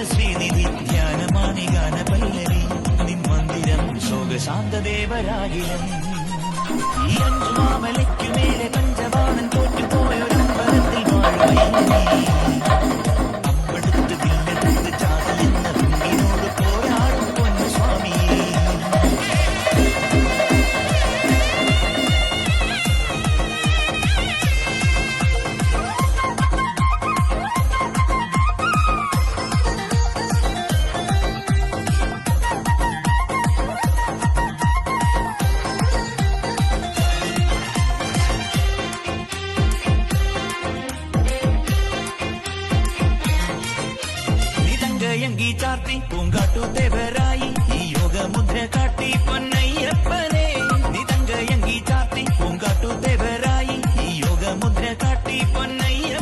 ശ്രീനിധി ധ്യാനമാണി ഗാന പല്ലവി നിമ്മന്ദിരം ശോകശാന്തദേവരാകിലം ഈ അഞ്ചു മാമലയ്ക്കുമേലെ പഞ്ചവാണൻ തോറ്റുപോയൊരമ്പലത്തിൽ വാഴുവൈ അമ്പടുത്ത് തില്ലെടുത്ത് ചാതി എന്ന പെണ്ണിനോട് പോരാടും പൊന്നു സ്വാമിയേ. യങ്കി ചാർത്തി പൂങ്കാട്ടു തേവരായി ഈ യോഗമുദ്ര കാട്ടി പൊന്നയ്യപ്പനെ നിതങ്ക യങ്കി ചാർത്തി പൂങ്കാട്ടു തേവരായി ഈ യോഗമുദ്ര കാട്ടി പൊന്നയ്യ